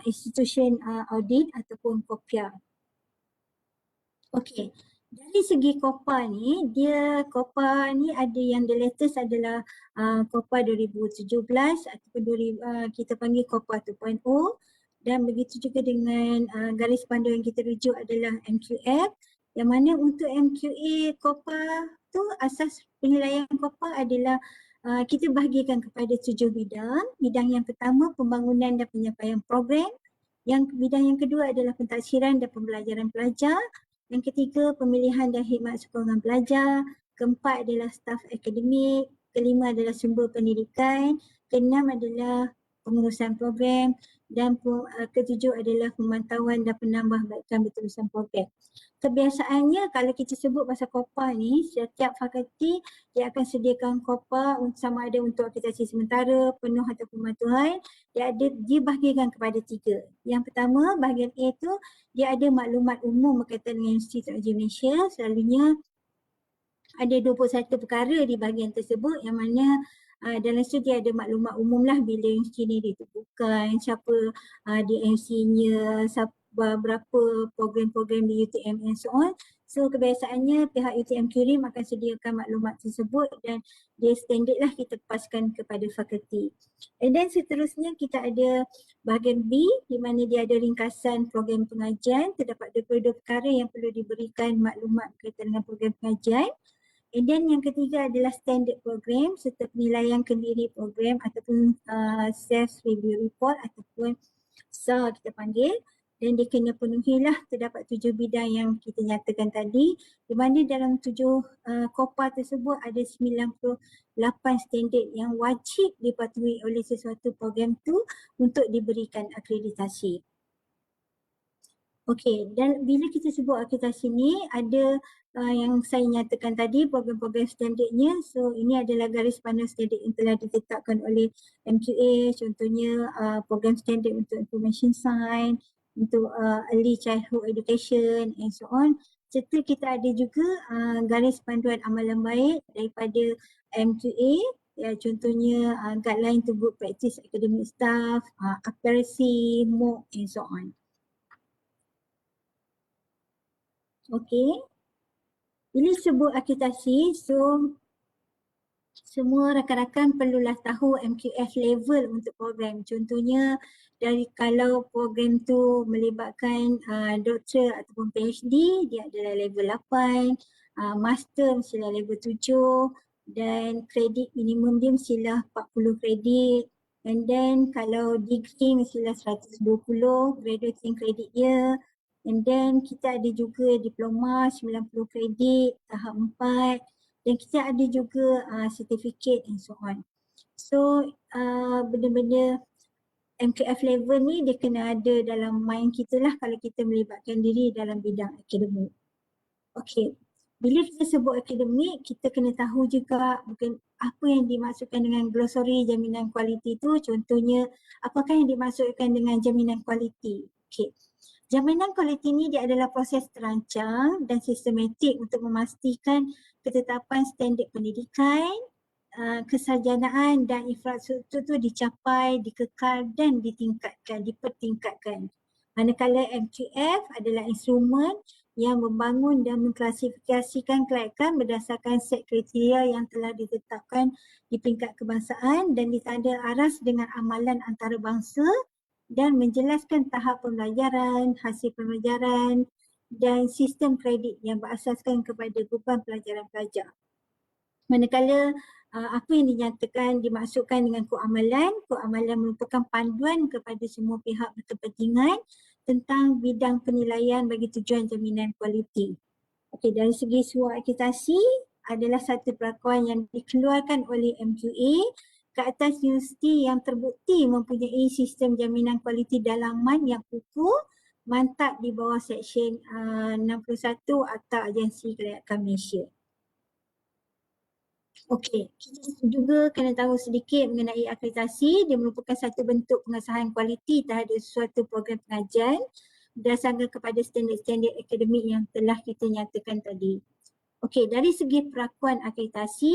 Institution Audit ataupun COPIA. Okey, dari segi COPA ni, COPA ni ada yang the latest adalah COPA 2017 ataupun kita panggil COPA 2.0, dan begitu juga dengan garis panduan yang kita rujuk adalah MQF, yang mana untuk MQA COPA tu asas penilaian COPA adalah kita bahagikan kepada 7 bidang. Bidang yang pertama pembangunan dan penyampaian program, bidang yang kedua adalah pentadsiran dan pembelajaran pelajar, yang ketiga pemilihan dan khidmat sokongan pelajar, keempat adalah staf akademik, kelima adalah sumber pendidikan, keenam adalah pengurusan program, dan ketujuh adalah pemantauan dan penambahbaikan berterusan program. Kebiasaannya kalau kita sebut pasal COPA ni, setiap fakulti dia akan sediakan COPA sama ada untuk akreditasi sementara, penuh atau pematuhan. Dia bahagikan kepada 3. Yang pertama, bahagian A tu dia ada maklumat umum berkaitan dengan Institut Teknologi Malaysia. Selalunya ada 21 perkara di bahagian tersebut yang mana dalam situ dia ada maklumat umum lah bila institusi ni ditubuhkan, siapa DMC-nya, berapa program-program di UTM and so on. So kebiasaannya pihak UTM Curim akan sediakan maklumat tersebut dan dia standard lah kita paskan kepada fakulti. And then seterusnya kita ada bahagian B di mana dia ada ringkasan program pengajian. Terdapat 22 perkara yang perlu diberikan maklumat berkaitan dengan program pengajian. And then yang ketiga adalah standard program serta penilaian kendiri program ataupun self-review report ataupun SAR kita panggil. Dan dia kena penuhilah terdapat 7 bidang yang kita nyatakan tadi, di mana dalam 7 COPA tersebut ada 98 standard yang wajib dipatuhi oleh sesuatu program tu untuk diberikan akreditasi. Okey, dan bila kita sebut akreditasi ni ada yang saya nyatakan tadi program-program standardnya. So ini adalah garis panel standard yang telah ditetapkan oleh MQA, contohnya program standard untuk information science, untuk early childhood education and so on. Serta kita ada juga garis panduan amalan baik daripada MQA, ya, contohnya guideline to good practice academic staff, accuracy, MOOC and so on. Okey. Bila sebut akreditasi, so semua rakan-rakan perlulah tahu MQF level untuk program. Contohnya dari kalau program tu melibatkan doktor ataupun PhD, dia adalah level 8, master mestilah level 7 dan kredit minimum dia mestilah 40 kredit. And then kalau degree mestilah 120 graduating kredit dia. And then kita ada juga diploma 90 kredit tahap 4 dan kita ada juga certificate and so on. So benda-benda MKF level ni dia kena ada dalam mind kita lah kalau kita melibatkan diri dalam bidang akademik. Okey, bila kita sebut akademik kita kena tahu juga bukan apa yang dimaksudkan dengan glossary jaminan kualiti tu. Contohnya apakah yang dimaksudkan dengan jaminan kualiti. Okey. Jaminan kualiti ini dia adalah proses terancang dan sistematik untuk memastikan ketetapan standard pendidikan, kesarjanaan dan infrastruktur itu dicapai, dikekal dan dipertingkatkan. Manakala MQF adalah instrumen yang membangun dan mengklasifikasikan kelayakan berdasarkan set kriteria yang telah ditetapkan di peringkat kebangsaan dan ditanda aras dengan amalan antarabangsa dan menjelaskan tahap pembelajaran, hasil pembelajaran dan sistem kredit yang berasaskan kepada beban pelajaran pelajar. Manakala apa yang dinyatakan dimaksudkan dengan kod amalan merupakan panduan kepada semua pihak berkepentingan tentang bidang penilaian bagi tujuan jaminan kualiti. Okey, dari segi surat akreditasi adalah satu perakuan yang dikeluarkan oleh MQA ke atas universiti yang terbukti mempunyai sistem jaminan kualiti dalaman yang kukuh, mantap di bawah Seksyen 61 Akta Agensi Kelayakan Malaysia. Okey, kita juga kena tahu sedikit mengenai akreditasi. Dia merupakan satu bentuk pengesahan kualiti terhadap suatu program pengajian berdasarkan kepada standard-standard akademik yang telah kita nyatakan tadi. Okey, dari segi perakuan akreditasi,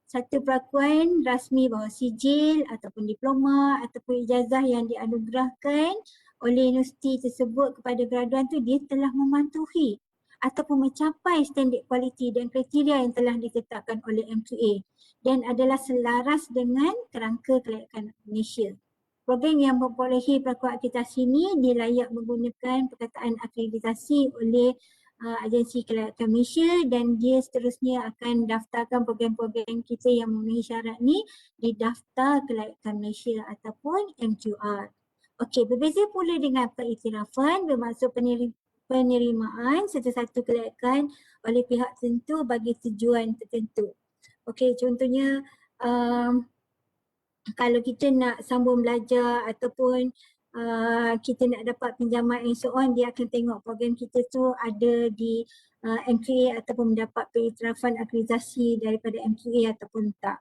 satu perakuan rasmi bahawa sijil ataupun diploma ataupun ijazah yang dianugerahkan oleh universiti tersebut kepada graduan tu dia telah mematuhi ataupun mencapai standard kualiti dan kriteria yang telah ditetapkan oleh MQA dan adalah selaras dengan kerangka kelayakan Malaysia. Program yang memperolehi perakuan akreditasi ini dilayak menggunakan perkataan akreditasi oleh Agensi Kelayakan Malaysia dan dia seterusnya akan daftarkan program-program kita yang memenuhi syarat ni di Daftar Kelayakan Malaysia ataupun MQR. Okey, berbeza pula dengan periktirafan bermaksud penerimaan satu-satu kelayakan oleh pihak tertentu bagi tujuan tertentu. Okey, contohnya kalau kita nak sambung belajar ataupun kita nak dapat pinjaman and so on, dia akan tengok program kita tu ada di MQA ataupun mendapat pengiktirafan akreditasi daripada MQA ataupun tak.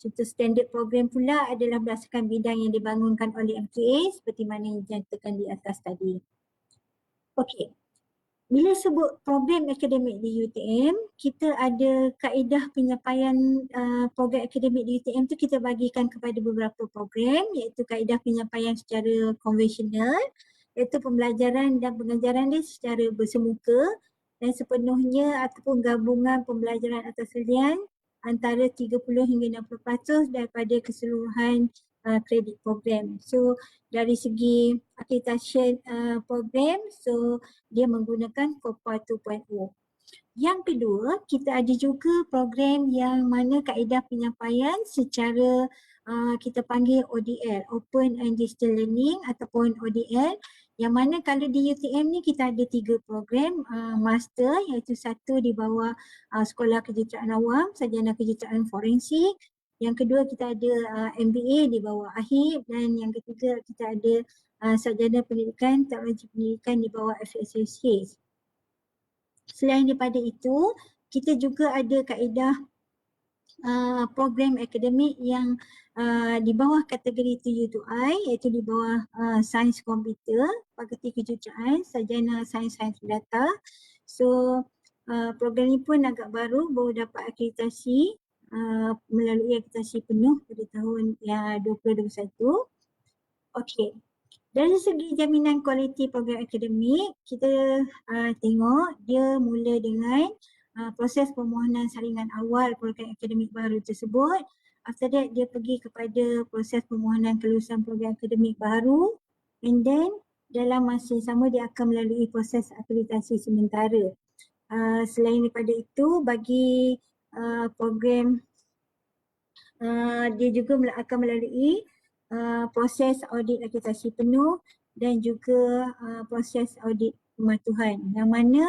Contoh standard program pula adalah berdasarkan bidang yang dibangunkan oleh MQA seperti mana yang dinyatakan di atas tadi. Okey. Bila sebut program akademik di UTM, kita ada kaedah penyampaian program akademik di UTM tu kita bagikan kepada beberapa program iaitu kaedah penyampaian secara konvensional iaitu pembelajaran dan pengajaran dia secara bersemuka dan sepenuhnya ataupun gabungan pembelajaran atas talian antara 30 hingga 60% daripada keseluruhan kredit program. So dari segi accreditation program, so dia menggunakan COPA 2.0. Yang kedua, kita ada juga program yang mana kaedah penyampaian secara kita panggil ODL, Open and Digital Learning ataupun ODL, yang mana kalau di UTM ni kita ada 3 program master, iaitu satu di bawah Sekolah Kejuruteraan Awam, Sarjana Kejuruteraan Forensik. Yang kedua kita ada MBA di bawah AHIP, dan yang ketiga kita ada Sarjana Pendidikan Teknologi Pendidikan di bawah FSSH. Selain daripada itu, kita juga ada kaedah program akademik yang di bawah kategori TU2I, iaitu di bawah Sains Komputer, Fakulti Kejuruteraan, Sarjana Sains Data. So program ini pun agak baru dapat akreditasi melalui akreditasi penuh pada tahun 2021. Okey. Dari segi jaminan kualiti program akademik, kita tengok dia mula dengan proses permohonan saringan awal program akademik baru tersebut. After that, dia pergi kepada proses permohonan kelulusan program akademik baru, and then dalam masa yang sama dia akan melalui proses akreditasi sementara. Selain daripada itu, bagi program dia juga akan melalui proses audit akreditasi penuh dan juga proses audit pematuhan, yang mana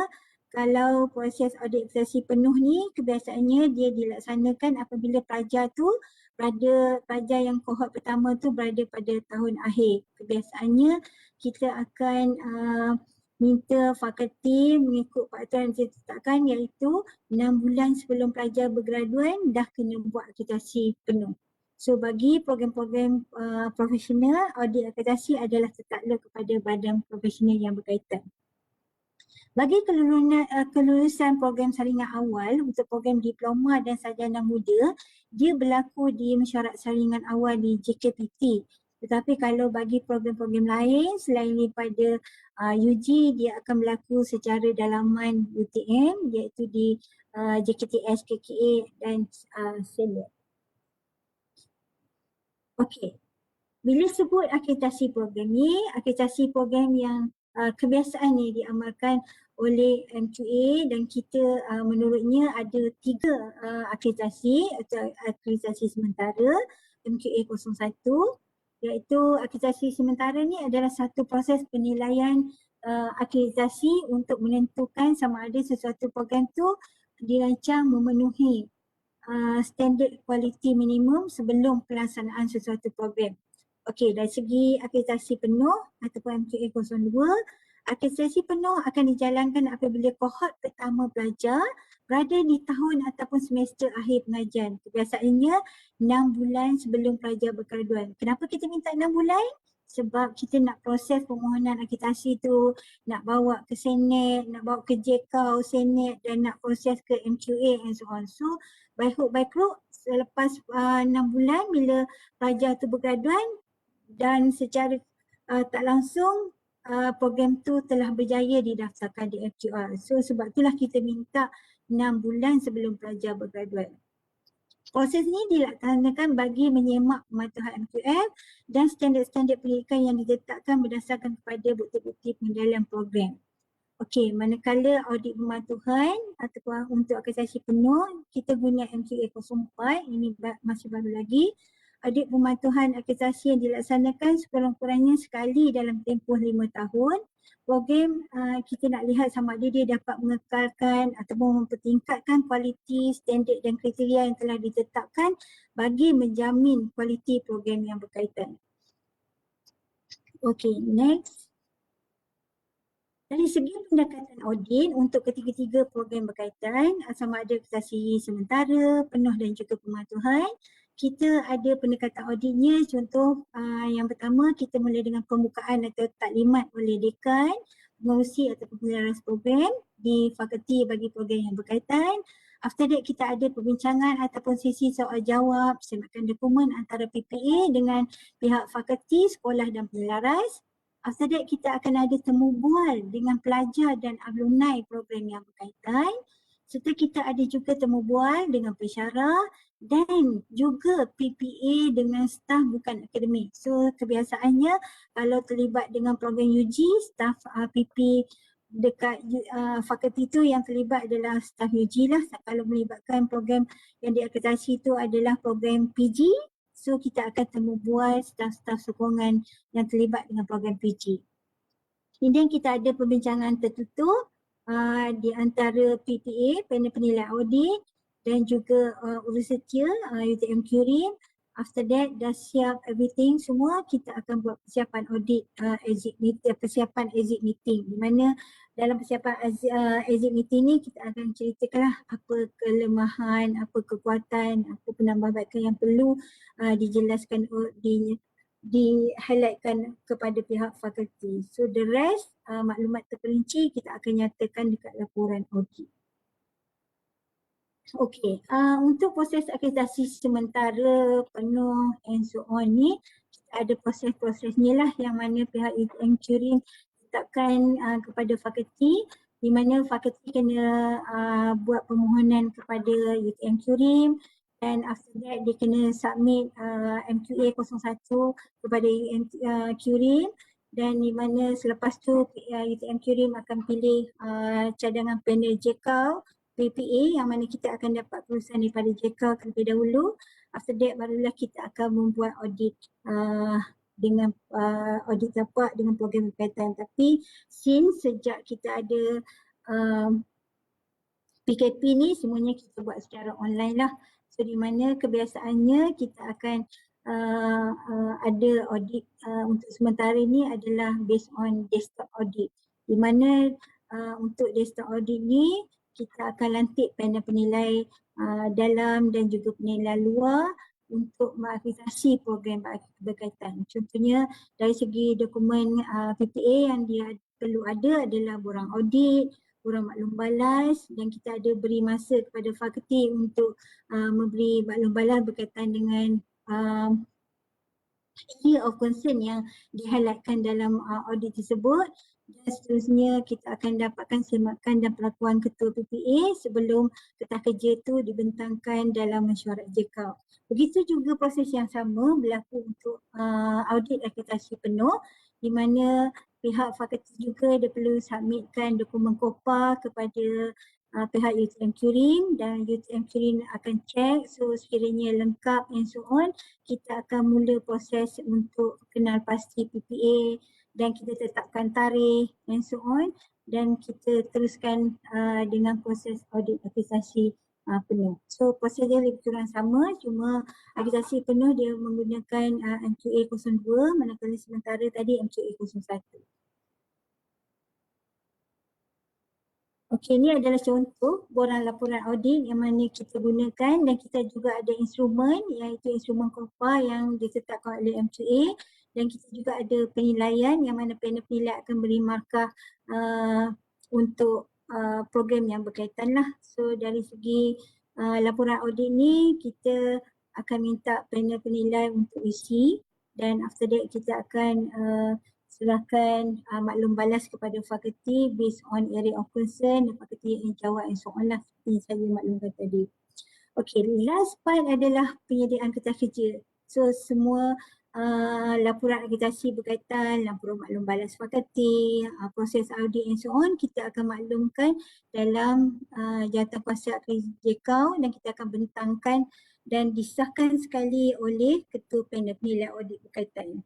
kalau proses audit akreditasi penuh ni kebiasaannya dia dilaksanakan apabila pelajar yang kohort pertama tu berada pada tahun akhir. Kebiasaannya kita akan minta fakulti mengikut peraturan yang ditetapkan, iaitu 6 bulan sebelum pelajar bergraduan dah kena buat akreditasi penuh. So bagi program-program profesional, audit akreditasi adalah tertakluk kepada badan profesional yang berkaitan. Bagi kelulusan program saringan awal untuk program diploma dan sarjana muda, dia berlaku di mesyuarat saringan awal di JKPT. Tetapi kalau bagi program-program lain selain daripada UG, dia akan berlaku secara dalaman UTM, iaitu di JKTS, KKA dan SELET. Okey, bila sebut akreditasi program ni, akreditasi program yang kebiasaan ni diamalkan oleh MQA, dan kita menurutnya ada 3 akreditasi atau akreditasi sementara MQA 01, iaitu akreditasi sementara ni adalah satu proses penilaian akreditasi untuk menentukan sama ada sesuatu program tu dirancang memenuhi standard kualiti minimum sebelum pelaksanaan sesuatu program. Okey, dari segi akreditasi penuh ataupun MQA 02, akreditasi penuh akan dijalankan apabila kohort pertama pelajar berada di tahun ataupun semester akhir pengajian. Kebiasaannya 6 bulan sebelum pelajar bergraduan. Kenapa kita minta 6 bulan? Sebab kita nak proses permohonan akreditasi tu, nak bawa ke Senet, nak bawa ke JKAU, Senet, dan nak proses ke MQA and so on. So by hook by crook, selepas 6 bulan bila pelajar tu bergraduan dan secara tak langsung program tu telah berjaya didaftarkan di FQR. So sebab itulah kita minta 6 bulan sebelum pelajar bergraduan. Proses ni dilaksanakan bagi menyemak pematuhan MQF dan standard-standard pendidikan yang diletakkan berdasarkan kepada bukti-bukti pengendalian program. Okey, manakala audit pematuhan ataupun untuk akreditasi penuh, kita guna MQA 04, ini masih baru lagi. Audit pematuhan akreditasi yang dilaksanakan sekurang-kurangnya sekali dalam tempoh 5 tahun. Program kita nak lihat sama ada dia dapat mengekalkan ataupun mempertingkatkan kualiti, standard dan kriteria yang telah ditetapkan bagi menjamin kualiti program yang berkaitan. Okey, next. Dari segi pendekatan audit untuk ketiga-tiga program berkaitan, sama ada akreditasi sementara, penuh dan juga pematuhan, kita ada pendekatan auditnya. Contoh yang pertama, kita mula dengan pembukaan atau taklimat oleh dekan, pengerusi atau penyelaras program di fakulti bagi program yang berkaitan. After that, kita ada perbincangan ataupun sesi soal jawab, semakan dokumen antara PPA dengan pihak fakulti, sekolah dan penyelaras. After that kita akan ada temu bual dengan pelajar dan alumni program yang berkaitan. Serta kita ada juga temu bual dengan pensyarah dan juga PPA dengan staf bukan akademik. So kebiasaannya kalau terlibat dengan program UG, staf PP dekat fakulti tu yang terlibat adalah staf UG lah. Kalau melibatkan program yang diakreditasi itu adalah program PG, so kita akan temu bual staf-staf sokongan yang terlibat dengan program PG. Kemudian kita ada perbincangan tertutup di antara PPA, panel penilai audit dan juga urusan UTM Curie. After that dah siap everything semua, kita akan buat persiapan audit exit meeting, persiapan exit meeting, di mana dalam persiapan exit meeting ni kita akan ceritakanlah apa kelemahan, apa kekuatan, apa penambahbaikan yang perlu dijelaskan di-highlightkan kepada pihak fakulti. So the rest maklumat terperinci kita akan nyatakan dekat laporan audit. Okey, untuk proses akreditasi sementara, penuh and so on ni, kita ada proses-prosesnya lah yang mana pihak UTM Curie tetapkan kepada fakulti, di mana fakulti kena buat permohonan kepada UTM Curie dan after that dia kena submit MQA 01 kepada UTM Curie dan di mana selepas tu UTM Curie akan pilih cadangan panel JKAU PPA yang mana kita akan dapat kelulusan daripada JKAU terlebih dahulu. After that barulah kita akan membuat audit dengan audit tapak dengan program berkaitan. Tapi since sejak kita ada PKP ni semuanya kita buat secara online lah. So di mana kebiasaannya kita akan ada audit untuk sementara ni adalah based on desktop audit. Di mana untuk desktop audit ni kita akan lantik panel penilai dalam dan juga penilai luar untuk mengakreditasi program berkaitan. Contohnya dari segi dokumen PPA yang dia perlu ada adalah borang audit, borang maklum balas dan kita ada beri masa kepada fakulti untuk memberi maklum balas berkaitan dengan area of concern yang di-highlightkan dalam audit tersebut. Dan seterusnya kita akan dapatkan semakan dan pelakuan ketua PPA sebelum ketah kerja itu dibentangkan dalam mesyuarat JKAU. Begitu juga proses yang sama berlaku untuk audit akreditasi penuh di mana pihak fakulti juga dia perlu submitkan dokumen COPA kepada pihak UTM Curie dan UTM Curie akan check, so sekiranya lengkap and so on, kita akan mula proses untuk kenal pasti PPA dan kita tetapkan tarikh and so on dan kita teruskan dengan proses audit akreditasi penuh. So proses dia lebih kurang sama, cuma akreditasi penuh dia menggunakan MQA 02 manakala sementara tadi MQA 01. Okey, ini adalah contoh borang laporan audit yang mana kita gunakan dan kita juga ada instrumen iaitu instrumen COPA yang ditetapkan oleh MQA dan kita juga ada penilaian yang mana panel penilai akan beri markah untuk program yang berkaitan lah. So dari segi laporan audit ni kita akan minta panel penilai untuk isi dan after that kita akan serahkan maklum balas kepada fakulti based on area of concern dan fakulti yang jawab and so on lah seperti saya maklumkan tadi. Okay, last part adalah penyediaan kertas kerja. So semua laporan akreditasi berkaitan, laporan maklum balas fakulti, proses audit and so on kita akan maklumkan dalam jawatankuasa JKAU dan kita akan bentangkan dan disahkan sekali oleh ketua panel penilai audit berkaitan.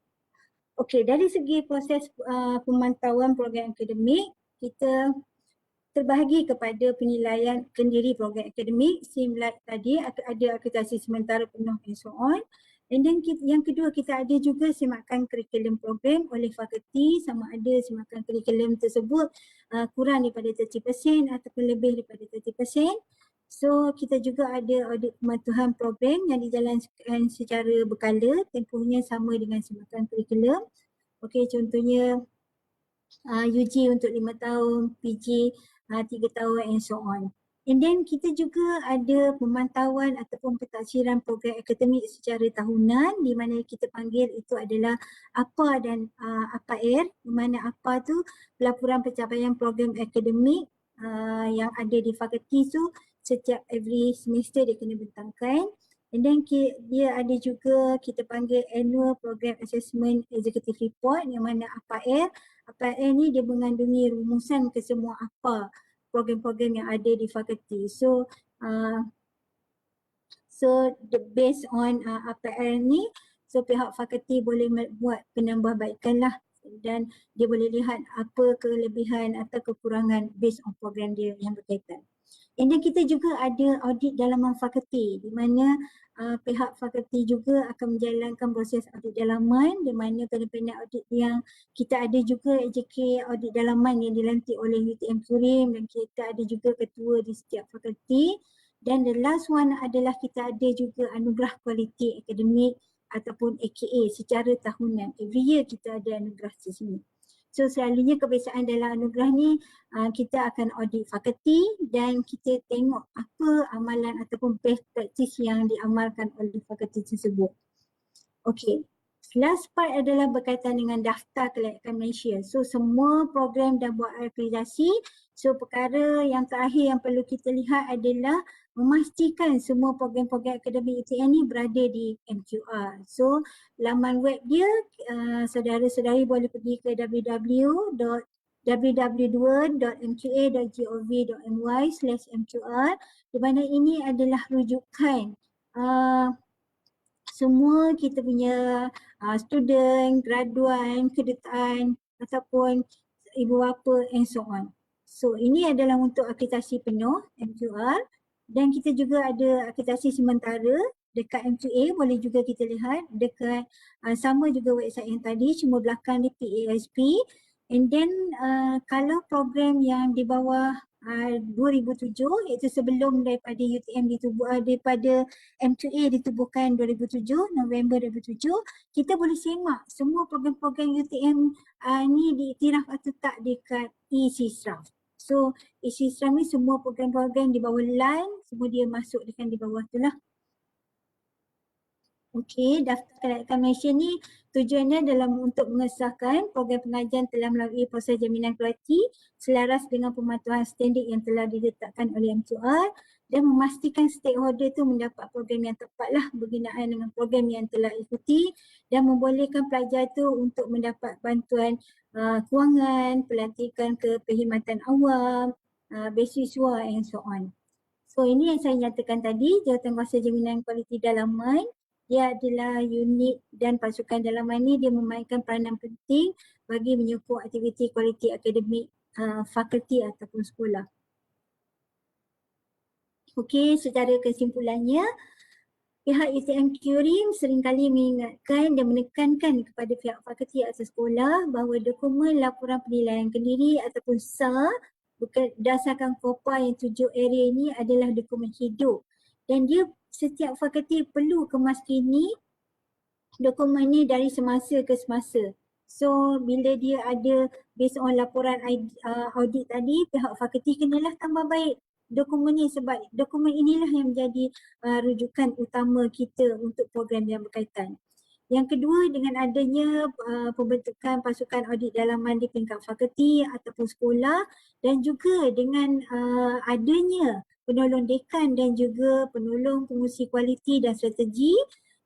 Okey, dari segi proses pemantauan program akademik, kita terbahagi kepada penilaian kendiri program akademik, similar tadi ada akreditasi sementara penuh and so on. And then yang kedua kita ada juga semakan kurikulum program oleh fakulti sama ada semakan kurikulum tersebut kurang daripada 30% ataupun lebih daripada 30%. So kita juga ada audit pematuhan program yang dijalankan secara berkala, tempohnya sama dengan semakan kurikulum. Okey, contohnya UG untuk 5 tahun, PG 3 tahun and so on. And then kita juga ada pemantauan ataupun pentaksiran program akademik secara tahunan di mana kita panggil itu adalah APA dan APAR, di mana APA tu pelaporan pencapaian program akademik yang ada di fakulti tu setiap every semester dia kena bentangkan. And then dia ada juga kita panggil Annual Program Assessment Executive Report yang mana APAR. APAR ni dia mengandungi rumusan ke semua APA program-program yang ada di fakulti. So based on APR ni, so pihak fakulti boleh buat penambahbaikan lah dan dia boleh lihat apa kelebihan atau kekurangan based on program dia yang berkaitan. And then kita juga ada audit dalaman fakulti di mana pihak fakulti juga akan menjalankan proses audit dalaman di mana panel-panel audit yang kita ada juga AJK audit dalaman yang dilantik oleh UTM Kurim dan kita ada juga ketua di setiap fakulti. Dan the last one adalah kita ada juga anugerah kualiti akademik ataupun AKA secara tahunan. Every year kita ada anugerah di sini. So selalunya kebiasaan dalam anugerah ni kita akan audit fakulti dan kita tengok apa amalan ataupun best practice yang diamalkan oleh fakulti tersebut. Okay. Last part adalah berkaitan dengan daftar kelayakan Malaysia. So semua program dah buat akreditasi. So perkara yang terakhir yang perlu kita lihat adalah memastikan semua program-program akademik UTM ni berada di MQR. So laman web dia saudara-saudari boleh pergi ke www.mqa.gov.my/mqr di mana ini adalah rujukan semua kita punya student, graduan, kedutaan ataupun ibu bapa and so on. So ini adalah untuk akreditasi penuh MQR dan kita juga ada akreditasi sementara dekat MQA, boleh juga kita lihat dekat sama juga website yang tadi, cuma belakang di PASP. And then kalau program yang di bawah 2007 iaitu sebelum daripada UTM daripada MQA ditubuhkan 2007, November 2007, kita boleh semak semua program-program UTM ni diiktiraf atau tak dekat e-Sisraf. So e-Sisraf ni semua program-program di bawah line semua dia masuk dekat di bawah tu lah. Okey, daftar kelayakan Malaysia ni tujuannya dalam untuk mengesahkan program pengajian telah melalui proses jaminan kualiti selaras dengan pematuhan standard yang telah diletakkan oleh MQR dan memastikan stakeholder tu mendapat program yang tepat lah berkenaan dengan program yang telah ikuti dan membolehkan pelajar tu untuk mendapat bantuan kewangan, pelantikan ke perkhidmatan awam, beasiswa and so on. So ini yang saya nyatakan tadi, Jawatankuasa Jaminan Kualiti Dalaman. Dia adalah unit dan pasukan dalaman ni dia memainkan peranan penting bagi menyokong aktiviti kualiti akademik fakulti ataupun sekolah. Okey, secara kesimpulannya, pihak UTM Kurim seringkali mengingatkan dan menekankan kepada pihak fakulti atau sekolah bahawa dokumen laporan penilaian kendiri ataupun SAR berdasarkan KOPA yang 7 area ini adalah dokumen hidup dan dia setiap fakulti perlu kemaskini dokumen ni dari semasa ke semasa. So bila dia ada based on laporan audit tadi, pihak fakulti kenalah tambah baik dokumen ni sebab dokumen inilah yang menjadi rujukan utama kita untuk program yang berkaitan. Yang kedua, dengan adanya pembentukan pasukan audit dalaman di tingkat fakulti ataupun sekolah dan juga dengan adanya penolong dekan dan juga penolong pengurusi kualiti dan strategi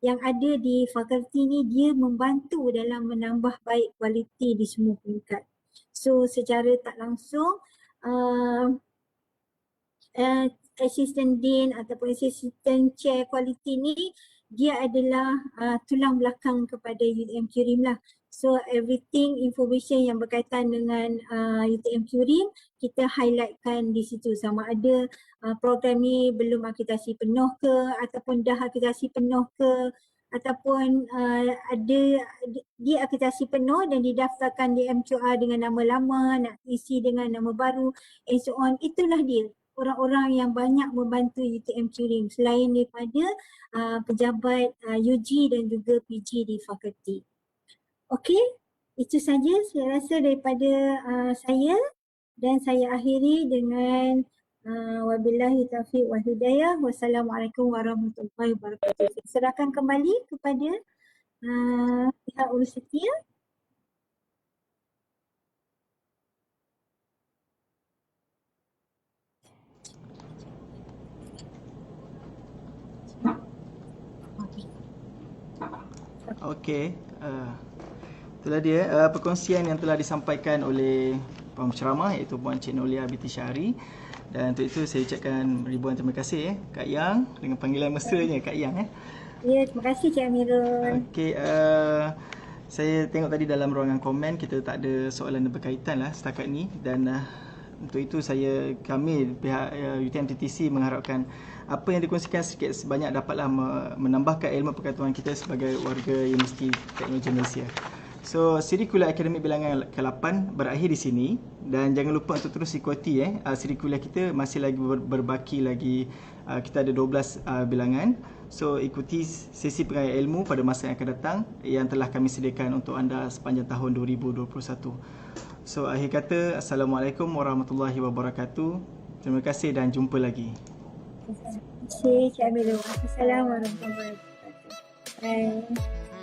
yang ada di fakulti ni, dia membantu dalam menambah baik kualiti di semua peringkat. So secara tak langsung Assistant Dean ataupun Assistant Chair Kualiti ni dia adalah tulang belakang kepada UTM Kurim lah. So everything information yang berkaitan dengan UTM Kurim kita highlightkan di situ, sama ada program ni belum akreditasi penuh ke ataupun dah akreditasi penuh ke ataupun ada dia akreditasi penuh dan didaftarkan di MQR dengan nama lama, nak isi dengan nama baru and so on. Itulah dia orang-orang yang banyak membantu UTM Kurim selain daripada pejabat UG dan juga PG di fakulti. Okey, itu saja saya rasa daripada saya dan saya akhiri dengan Wabillahi taufiq wal hidayah. Wassalamualaikum warahmatullahi wabarakatuh. Saya serahkan kembali kepada pihak urus setia. Okey, itulah dia perkongsian yang telah disampaikan oleh penceramah iaitu Puan Cik Nolia binti Syahri. Dan untuk itu saya ucapkan ribuan terima kasih Kak Yang dengan panggilan mesranya Kak Yang. Ya, terima kasih Cik Amirul. Okey, saya tengok tadi dalam ruangan komen kita tak ada soalan yang berkaitan lah setakat ni, dan untuk itu kami pihak UTM-TTC mengharapkan apa yang dikongsikan sikit sebanyak dapatlah menambahkan ilmu pengetahuan kita sebagai warga Universiti Teknologi Malaysia. So, siri kuliah akademik bilangan ke-8 berakhir di sini, dan jangan lupa untuk terus ikuti siri kuliah kita masih lagi berbaki lagi. Kita ada 12 bilangan. So, ikuti sesi pengayaan ilmu pada masa yang akan datang yang telah kami sediakan untuk anda sepanjang tahun 2021. So, akhir kata, Assalamualaikum warahmatullahi wabarakatuh. Terima kasih dan jumpa lagi. Terima kasih Cik Amirul. Assalamualaikum warahmatullahi wabarakatuh. Bye.